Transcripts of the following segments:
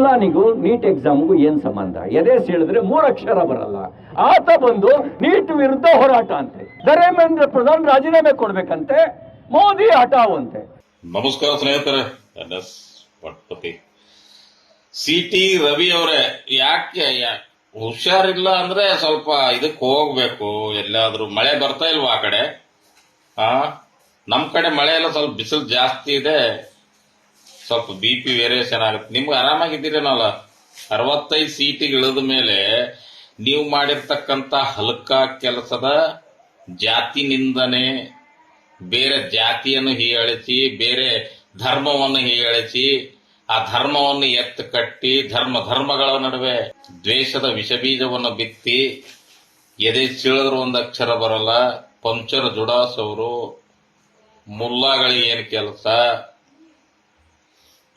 ಮುಲ್ಲಾನಿಗೂ neat ಎಕ್ಸಾಮ್ಗೂ ಏನ್ ಸಂಬಂಧ? ಎದೆ ಸೀಳಿದ್ರೆ 3 ಅಕ್ಷರ ಬರಲ್ಲ. ಆತ ಬಂದು ನೀಟ್ ವಿರುದ್ಧ ಹೋರಾಟ ಅಂತೆ, ಧರ್ಮೇಂದ್ರ ಪ್ರಧಾನ್ ರಾಜೀನಾಮೆ ಕೊಡ್ಬೇಕಂತೆ, ಮೋದಿ ಹಠಾವಂತೆ. ನಮಸ್ಕಾರ ಸ್ನೇಹಿತರೆ, NS ಪಟ್ಪತಿ. CT ರವಿ ಅವರೇ, ಯಾಕೆ ಹುಷಾರಿಲ್ಲ ಅಂದ್ರೆ ಸ್ವಲ್ಪ ಇದಕ್ಕೆ ಹೋಗ್ಬೇಕು. ಎಲ್ಲಾದ್ರೂ ಮಳೆ ಬರ್ತಾ ಇಲ್ವಾ ಆ ಕಡೆ? ನಮ್ ಕಡೆ ಮಳೆ ಎಲ್ಲ ಸ್ವಲ್ಪ ಬಿಸಿಲು ಜಾಸ್ತಿ ಇದೆ, ಸ್ವಲ್ಪ BP ವೇರಿಯೇಷನ್ ಆಗುತ್ತೆ. ನಿಮ್ಗೆ ಆರಾಮಾಗಿದ್ದೀರೇನಲ್ಲ? 65 ಸೀಟಿಗೆ ಇಳಿದ ಮೇಲೆ ನೀವು ಮಾಡಿರ್ತಕ್ಕಂತ ಹಲ್ಕ ಕೆಲಸದ ಜಾತಿ ನಿಂದನೆ, ಬೇರೆ ಜಾತಿಯನ್ನು ಹೀಯಾಳಿಸಿ, ಬೇರೆ ಧರ್ಮವನ್ನು ಹೀಯಾಳಿಸಿ, ಆ ಧರ್ಮವನ್ನು ಎತ್ತು ಕಟ್ಟಿ ಧರ್ಮಗಳ ನಡುವೆ ದ್ವೇಷದ ವಿಷಬೀಜವನ್ನು ಬಿತ್ತಿ, ಎದೆ ಸೀಳಿದ್ರು ಒಂದು ಅಕ್ಷರ ಬರಲ್ಲ, ಪಂಚರ್ ಜುಡಾಸವರು, ಮುಲ್ಲಾಗಳಿಗೆ ಏನ್ ಕೆಲಸ,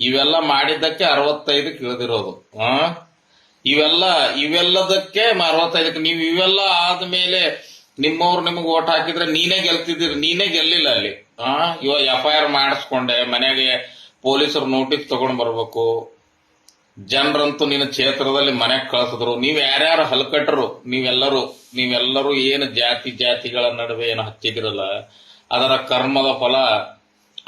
ಇವೆಲ್ಲ ಮಾಡಿದ್ದಕ್ಕೆ 65ಕ್ಕೆ ಇಳಿದಿರೋದು. ಇವೆಲ್ಲದಕ್ಕೆ 65ಕ್ಕೆ ನೀವು ಇವೆಲ್ಲ ಆದ್ಮೇಲೆ ನಿಮ್ಮವ್ರು ನಿಮಗೆ ಓಟ್ ಹಾಕಿದ್ರೆ ನೀನೇ ಗೆಲ್ತಿದ್ದೀರಿ, ನೀನೇ ಗೆಲ್ಲಿಲ್ಲ ಅಲ್ಲಿ. ಇವಾಗ FIR ಮಾಡಿಸ್ಕೊಂಡೆ, ಮನೆಗೆ ಪೊಲೀಸರು ನೋಟಿಸ್ ತಗೊಂಡ್ ಬರ್ಬೇಕು, ಜನರಂತೂ ನಿನ್ನ ಕ್ಷೇತ್ರದಲ್ಲಿ ಮನೆಗೆ ಕಳಿಸಿದ್ರು. ನೀವ್ ಯಾರ್ಯಾರು ಹಲ್ಕಟ್ರು, ನೀವೆಲ್ಲರೂ ಏನು ಜಾತಿಗಳ ನಡುವೆ ಏನು ಹಚ್ಚಿದಿರಲ್ಲ, ಅದರ ಕರ್ಮದ ಫಲ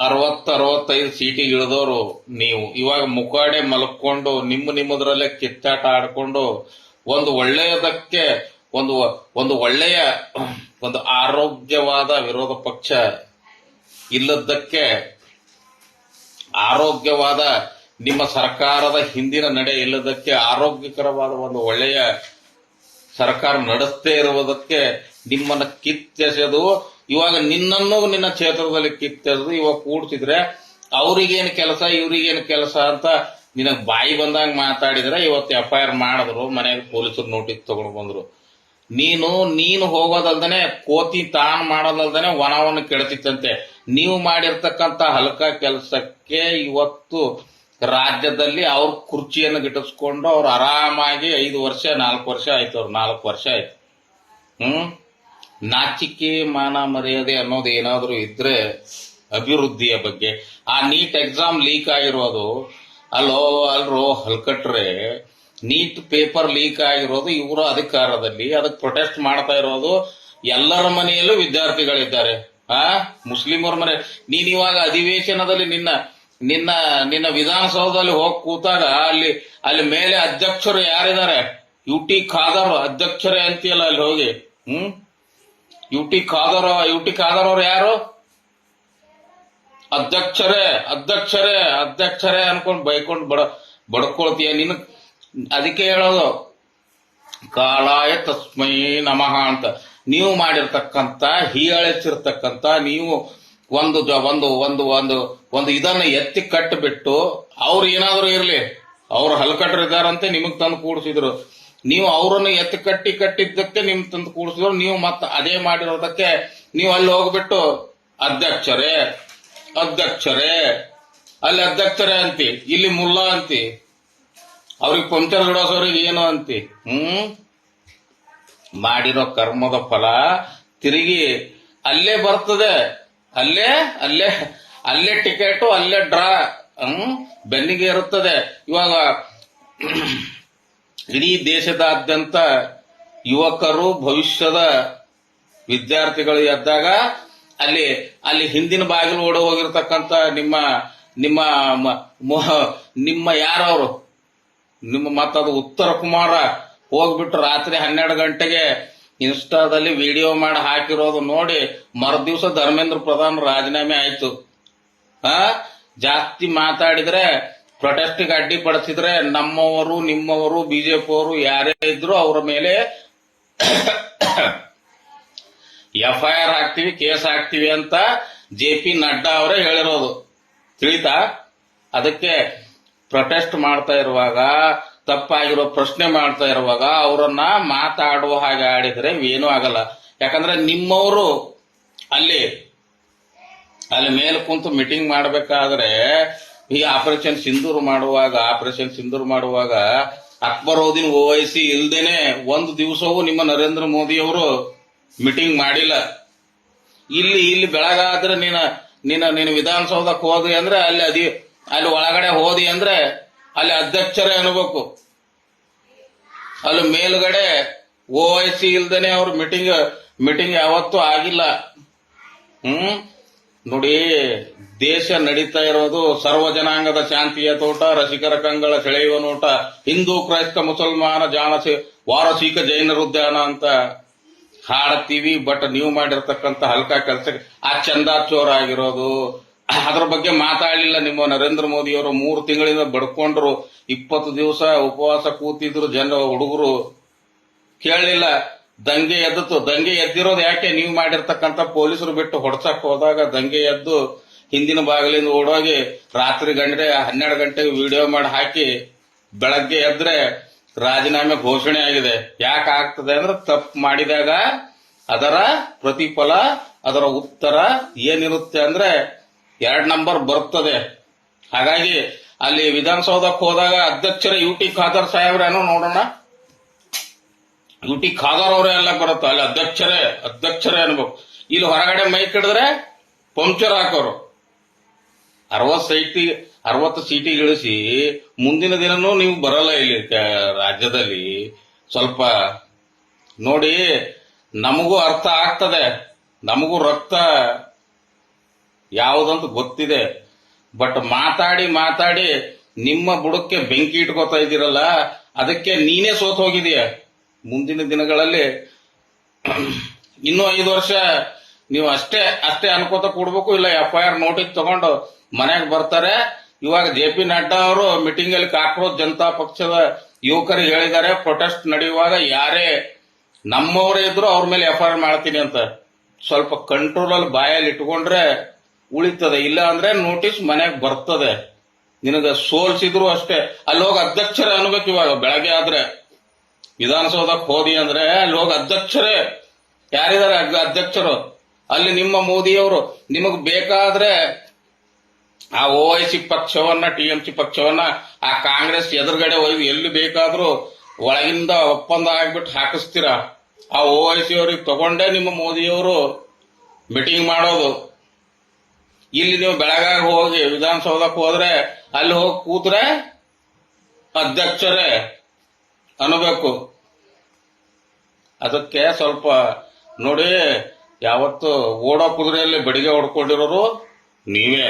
60-65 ಸೀಟಿಗೆ ಇಳಿದವರು ನೀವು. ಇವಾಗ ಮುಖಾಡೆ ಮಲ್ಕೊಂಡು ನಿಮ್ಮದ್ರಲ್ಲೇ ಕಿತ್ತಾಟ ಆಡ್ಕೊಂಡು ಒಂದು ಒಳ್ಳೆಯದಕ್ಕೆ ಒಂದು ಒಳ್ಳೆಯ ಒಂದು ಆರೋಗ್ಯವಾದ ವಿರೋಧ ಪಕ್ಷ ಇಲ್ಲದಕ್ಕೆ, ಆರೋಗ್ಯವಾದ ನಿಮ್ಮ ಸರ್ಕಾರದ ಹಿಂದಿನ ನಡೆ ಇಲ್ಲದಕ್ಕೆ, ಆರೋಗ್ಯಕರವಾದ ಒಂದು ಒಳ್ಳೆಯ ಸರ್ಕಾರ ನಡೆಸದೇ ಇರುವುದಕ್ಕೆ ನಿಮ್ಮನ್ನ ಕಿತ್ತೆಸೆದು, ಇವಾಗ ನಿನ್ನ ಕ್ಷೇತ್ರದಲ್ಲಿ ಕಿತ್ತೆಸೆದು ಇವಾಗ ಕೂಡ್ತಿದ್ರೆ ಅವ್ರಿಗೇನು ಕೆಲಸ ಇವ್ರಿಗೇನು ಕೆಲಸ ಅಂತ ನಿನಗ್ ಬಾಯಿ ಬಂದಂಗ ಮಾತಾಡಿದ್ರೆ ಇವತ್ತು FIR ಮಾಡಿದ್ರು, ಮನೆಗೆ ಪೊಲೀಸರು ನೋಟಿಸ್ ತಗೊಂಡು ಬಂದ್ರು. ನೀನು ಹೋಗೋದಲ್ದನೆ ಕೋತಿ ತಾನು ಮಾಡೋದಲ್ದನೆ ವನವನ್ನು ಕೆಡ್ತಿತ್ತಂತೆ. ನೀವು ಮಾಡಿರ್ತಕ್ಕಂತ ಹಲ್ಕ ಕೆಲಸಕ್ಕೆ ಇವತ್ತು ರಾಜ್ಯದಲ್ಲಿ ಅವ್ರ ಕುರ್ಚಿಯನ್ನು ಗಿಟ್ಟಿಸ್ಕೊಂಡು ಅವ್ರು ಆರಾಮಾಗಿ 4 ವರ್ಷ ಆಯ್ತು. ಅವ್ರು 4 ವರ್ಷ ಆಯ್ತು. ನಾಚಿಕೆ ಮಾನ ಮರ್ಯಾದೆ ಅನ್ನೋದು ಏನಾದ್ರೂ ಇದ್ರೆ ಅಭಿವೃದ್ಧಿಯ ಬಗ್ಗೆ. ಆ ನೀಟ್ ಎಕ್ಸಾಮ್ ಲೀಕ್ ಆಗಿರೋದು ಅಲ್ರೋ ಹಲ್ಕಟ್ರೆ, ನೀಟ್ ಪೇಪರ್ ಲೀಕ್ ಆಗಿರೋದು ಇವರ ಅಧಿಕಾರದಲ್ಲಿ, ಅದಕ್ಕೆ ಪ್ರೊಟೆಸ್ಟ್ ಮಾಡ್ತಾ ಇರೋದು ಎಲ್ಲರ ಮನೆಯಲ್ಲೂ ವಿದ್ಯಾರ್ಥಿಗಳಿದ್ದಾರೆ. ಮುಸ್ಲಿಮರ ಮನೆ. ನೀನ್ ಇವಾಗ ಅಧಿವೇಶನದಲ್ಲಿ ನಿನ್ನ ವಿಧಾನಸೌಧದಲ್ಲಿ ಹೋಗಿ ಕೂತಾಗ ಅಲ್ಲಿ ಮೇಲೆ ಅಧ್ಯಕ್ಷರು ಯಾರಿದ್ದಾರೆ? UT ಖಾದರ್ ಅಧ್ಯಕ್ಷರೇ ಅಂತೀಯಲ್ಲ ಅಲ್ಲಿ ಹೋಗಿ. UT ಖಾದರ್ ಅವ್ರು ಯಾರು? ಅಧ್ಯಕ್ಷರೇ ಅನ್ಕೊಂಡ್ ಬೈಕೊಂಡ್ ಬಡ್ಕೊಳ್ತೀಯ ನೀನು. ಅದಕ್ಕೆ ಹೇಳೋದು ಕಾಲಾಯ ತಸ್ಮೈ ನಮಃ ಅಂತ. ನೀವು ಮಾಡಿರ್ತಕ್ಕಂತ ಹೀಯಾಳಿಸಿರ್ತಕ್ಕಂತ ನೀವು ಒಂದು ಇದನ್ನ ಎತ್ತಿ ಕಟ್ಟಿಬಿಟ್ಟು, ಅವ್ರು ಏನಾದ್ರು ಇರ್ಲಿ, ಅವ್ರು ಹಲ್ಕಟ್ರು ಇದ್ದಾರಂತೆ ನಿಮಗ್ ತಂದು ಕೂಡಿಸಿದ್ರು. ನೀವು ಅವರನ್ನು ಎತ್ತಿ ಕಟ್ಟಿದ್ದಕ್ಕೆ ನಿಮ್ ತಂದು ಕೂಡಿಸಿದ್ರು. ನೀವು ಮತ್ತೆ ಅದೇ ಮಾಡಿರೋದಕ್ಕೆ ನೀವು ಅಲ್ಲಿ ಹೋಗ್ಬಿಟ್ಟು ಅಧ್ಯಕ್ಷರೇ ಅಲ್ಲಿ ಅಧ್ಯಕ್ಷರೇ ಅಂತಿ, ಇಲ್ಲಿ ಮುಲ್ಲಾ ಅಂತಿ, ಅವ್ರಿಗೆ ಪಂಚರ್ ಬಿಡೋಸವ್ರಿಗೆ ಏನು ಅಂತಿ. ಮಾಡಿರೋ ಕರ್ಮದ ಫಲ ತಿರುಗಿ ಅಲ್ಲೇ ಬರ್ತದೆ. ಅಲ್ಲೇ ಟಿಕೆಟ್, ಅಲ್ಲೇ ಡ್ರಾ ಬೆನ್ನಿಗೆ ಇರುತ್ತದೆ. ಇವಾಗ ಇಡೀ ದೇಶದಾದ್ಯಂತ ಯುವಕರು ಭವಿಷ್ಯದ ವಿದ್ಯಾರ್ಥಿಗಳು ಎದ್ದಾಗ ಅಲ್ಲಿ ಹಿಂದಿನ ಬಾಗಿಲು ಓಡಿ ಹೋಗಿರ್ತಕ್ಕಂಥ ನಿಮ್ಮ ಯಾರವರು ಮತ್ತದು ಉತ್ತರ ಕುಮಾರ ಹೋಗ್ಬಿಟ್ಟು ರಾತ್ರಿ 12 ಗಂಟೆಗೆ ಇನ್ಸ್ಟಾದಲ್ಲಿ ವಿಡಿಯೋ ಮಾಡಿ ಹಾಕಿರೋದು ನೋಡಿ ಮರುದಿವ್ಸ ಧರ್ಮೇಂದ್ರ ಪ್ರಧಾನ್ ರಾಜೀನಾಮೆ ಆಯ್ತು. ಜಾಸ್ತಿ ಮಾತಾಡಿದ್ರೆ, ಪ್ರೊಟೆಸ್ಟ್ಗೆ ಅಡ್ಡಿಪಡಿಸಿದ್ರೆ ನಿಮ್ಮವರು ಬಿಜೆಪಿ ಅವರು ಯಾರೇ ಇದ್ರು ಅವರ ಮೇಲೆ FIR ಹಾಕ್ತಿವಿ, ಕೇಸ್ ಹಾಕ್ತಿವಿ ಅಂತ JP ನಡ್ಡಾ ಅವರೇ ಹೇಳಿರೋದು. ತಿಳಿತಾ? ಅದಕ್ಕೆ ಪ್ರೊಟೆಸ್ಟ್ ಮಾಡ್ತಾ ಇರುವಾಗ, ತಪ್ಪಾಗಿರೋ ಪ್ರಶ್ನೆ ಮಾಡ್ತಾ ಇರುವಾಗ ಅವರನ್ನ ಮಾತಾಡುವ ಹಾಗೆ ಆಡಿದ್ರೆ ಏನೂ ಆಗಲ್ಲ. ಯಾಕಂದ್ರೆ ನಿಮ್ಮವರು ಅಲ್ಲಿ ಮೇಲೆ ಕುಂತು ಮೀಟಿಂಗ್ ಮಾಡಬೇಕಾದ್ರೆ, ಈ ಆಪರೇಷನ್ ಸಿಂಧೂರ್ ಮಾಡುವಾಗ ಅಕ್ಬರುದ್ದೀನ್ ಓವೈಸಿ ಇಲ್ದೇನೆ ಒಂದು ದಿವಸವೂ ನಿಮ್ಮ ನರೇಂದ್ರ ಮೋದಿ ಅವರು ಮೀಟಿಂಗ್ ಮಾಡಿಲ್ಲ. ಇಲ್ಲಿ ಬೆಳಗಾದ್ರೆ ನೀನು ವಿಧಾನಸೌಧಕ್ಕೆ ಹೋದ್ರಿ ಅಂದ್ರೆ ಅಲ್ಲಿ ಒಳಗಡೆ ಹೋದಿ ಅಂದ್ರೆ ಅಲ್ಲಿ ಅಧ್ಯಕ್ಷರೇ ಅನ್ಬೇಕು. ಅಲ್ಲಿ ಮೇಲ್ಗಡೆ OIC ಇಲ್ದೇನೆ ಅವ್ರ ಮೀಟಿಂಗ್ ಯಾವತ್ತೂ ಆಗಿಲ್ಲ. ನೋಡಿ, ದೇಶ ನಡೀತಾ ಇರೋದು ಸರ್ವ ಜನಾಂಗದ ಶಾಂತಿಯ ತೋಟ, ರಸಿಕರ ಕಂಗಳ ಸೆಳೆಯುವ ನೋಟ, ಹಿಂದೂ ಕ್ರೈಸ್ತ ಮುಸಲ್ಮಾನ ವಾರಸಿಕ ಜೈನರ ಉದ್ಯಾನ ಅಂತ ಹಾಡ್ತೀವಿ. ಬಟ್ ನೀವು ಮಾಡಿರ್ತಕ್ಕಂಥ ಹಲ್ಕಾ ಕೆಲಸಕ್ಕೆ ಆ ಚಂದಾಚೋರ ಆಗಿರೋದು, ಅದ್ರ ಬಗ್ಗೆ ಮಾತಾಡಲಿಲ್ಲ. ನಿಮ್ಮ ನರೇಂದ್ರ ಮೋದಿಯವರು 3 ತಿಂಗಳಿಂದ ಬಡ್ಕೊಂಡ್ರು, 20 ದಿವಸ ಉಪವಾಸ ಕೂತಿದ್ರು, ಹುಡುಗರು ಕೇಳಲಿಲ್ಲ. ದಂಗೆ ಎದ್ದಿತ್ತು. ದಂಗೆ ಎದ್ದಿರೋದು ಯಾಕೆ? ನೀವು ಮಾಡಿರ್ತಕ್ಕಂಥ ಪೊಲೀಸರು ಬಿಟ್ಟು ಹೊಡ್ಸಕ್ ಹೋದಾಗ ದಂಗೆ ಎದ್ದು ಹಿಂದಿನ ಬಾಗಿಲಿಂದ ಓಡೋಗಿ ರಾತ್ರಿ 12 ಗಂಟೆಗೆ ವಿಡಿಯೋ ಮಾಡಿ ಹಾಕಿ ಬೆಳಗ್ಗೆ ಎದ್ರೆ ರಾಜೀನಾಮೆ ಘೋಷಣೆ ಆಗಿದೆ. ಯಾಕೆ ಆಗ್ತದೆ ಅಂದ್ರೆ ತಪ್ಪು ಮಾಡಿದಾಗ ಅದರ ಪ್ರತಿಫಲ, ಅದರ ಉತ್ತರ ಏನಿರುತ್ತೆ ಅಂದ್ರೆ 2 ನಂಬರ್ ಬರ್ತದೆ. ಹಾಗಾಗಿ ಅಲ್ಲಿ ವಿಧಾನಸೌಧಕ್ಕೆ ಹೋದಾಗ ಅಧ್ಯಕ್ಷರ UT ಖಾದರ್ ಸಾಹೇಬ್ರೇನೋ ನೋಡೋಣ, UT ಖಾದರ್ ಅವರೇ ಎಲ್ಲ ಬರುತ್ತೆ. ಅಲ್ಲಿ ಅಧ್ಯಕ್ಷರೇ ಅನ್ಬೇಕು. ಇಲ್ಲಿ ಹೊರಗಡೆ ಮೈಕ್ ಹಿಡಿದ್ರೆ ಪಂಕ್ಚರ್ ಹಾಕೋರು. 60 ಸೀಟಿಗೆ ಇಳಿಸಿ ಮುಂದಿನ ದಿನನೂ ನೀವು ಬರಲ್ಲ ಇಲ್ಲಿ ರಾಜ್ಯದಲ್ಲಿ. ಸ್ವಲ್ಪ ನೋಡಿ, ನಮಗೂ ಅರ್ಥ ಆಗ್ತದೆ, ನಮಗೂ ರಕ್ತ ಯಾವುದಂತ ಗೊತ್ತಿದೆ. ಬಟ್ ಮಾತಾಡಿ ನಿಮ್ಮ ಬುಡಕ್ಕೆ ಬೆಂಕಿ ಇಟ್ಕೋತಾ ಇದ್ದೀರಲ್ಲ, ಅದಕ್ಕೆ ನೀನೇ ಸೋತ್ ಹೋಗಿದೀಯ. ಮುಂದಿನ ದಿನಗಳಲ್ಲಿ ಇನ್ನೂ 5 ವರ್ಷ ನೀವು ಅಷ್ಟೇ ಅನ್ಕೋತ ಕೂಡ್ಬೇಕು. ಇಲ್ಲ FIR ನೋಟಿಸ್ ತಗೊಂಡು ಮನೆಗೆ ಬರ್ತಾರೆ. ಇವಾಗ JP ನಡ್ಡಾ ಅವರು ಮೀಟಿಂಗ್ ಅಲ್ಲಿ ಕಾಕ್ರೋಚ್ ಜನತಾ ಪಕ್ಷದ ಯುವಕರಿಗೆ ಹೇಳಿದ್ದಾರೆ, ಪ್ರೊಟೆಸ್ಟ್ ನಡೆಯುವಾಗ ಯಾರೇ ನಮ್ಮವರೇ ಇದ್ರು ಅವ್ರ ಮೇಲೆ FIR ಮಾಡ್ತೀನಿ ಅಂತ. ಸ್ವಲ್ಪ ಕಂಟ್ರೋಲ್ ಅಲ್ಲಿ ಬಾಯಲ್ಲಿ ಇಟ್ಕೊಂಡ್ರೆ ಉಳಿತದೆ. ಇಲ್ಲ ಅಂದ್ರೆ ನೋಟಿಸ್ ಮನೆಗೆ ಬರ್ತದೆ. ನಿನಗ ಸೋಲ್ಸಿದ್ರು ಅಷ್ಟೇ. ಅಲ್ಲಿ ಹೋಗಿ ಅಧ್ಯಕ್ಷರೇ ಅನ್ಬೇಕು. ಇವಾಗ ಬೆಳಗ್ಗೆ ಆದ್ರೆ ವಿಧಾನಸೌಧಕ್ಕೆ ಹೋದಿ ಅಂದ್ರೆ ಅಲ್ಲಿ ಹೋಗಿ ಅಧ್ಯಕ್ಷರೇ ಯಾರಿದ್ದಾರೆ ಅಧ್ಯಕ್ಷರು, ಅಲ್ಲಿ ನಿಮ್ಮ ಮೋದಿಯವರು. ನಿಮಗ್ ಬೇಕಾದ್ರೆ ಆ OIC ಪಕ್ಷವನ್ನ, TMC ಪಕ್ಷವನ್ನ ಆ ಕಾಂಗ್ರೆಸ್ ಎದುರುಗಡೆ ಒಯ್ದು ಎಲ್ಲಿ ಬೇಕಾದ್ರೂ ಒಳಗಿಂದ ಒಪ್ಪಂದ ಆಗ್ಬಿಟ್ಟು ಹಾಕಿಸ್ತೀರ. ಆ OIC ಅವ್ರಿಗೆ ತಗೊಂಡೇ ನಿಮ್ಮ ಮೋದಿಯವರು ಮೀಟಿಂಗ್ ಮಾಡೋದು. ಇಲ್ಲಿ ನೀವು ಬೆಳಗಾಗಿ ಹೋಗಿ ವಿಧಾನಸೌಧಕ್ಕೆ ಹೋದ್ರೆ ಅಲ್ಲಿ ಹೋಗಿ ಕೂತ್ರೆ ಅಧ್ಯಕ್ಷರೇ ಅನ್ನಬೇಕು. ಅದಕ್ಕೆ ಸ್ವಲ್ಪ ನೋಡಿ, ಯಾವತ್ತು ಓಡೋ ಕುದುರೆಯಲ್ಲಿ ಬಡಿಗೆ ಹೊಡ್ಕೊಂಡಿರೋರು ನೀವೇ.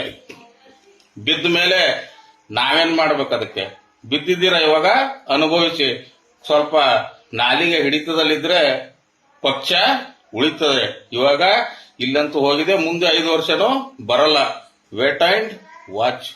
ಬಿದ್ದ ಮೇಲೆ ನಾವೇನ್ ಮಾಡ್ಬೇಕು? ಅದಕ್ಕೆ ಬಿದ್ದಿದ್ದೀರಾ, ಇವಾಗ ಅನುಭವಿಸಿ. ಸ್ವಲ್ಪ ನಾಲಿಗೆ ಹಿಡಿತದಲ್ಲಿದ್ರೆ ಪಕ್ಷ ಉಳಿತದೆ. ಇವಾಗ ಇಲ್ಲಂತೂ ಹೋಗಿದೆ, ಮುಂದೆ 5 ವರ್ಷನೂ ಬರಲ್ಲ. Wait and watch.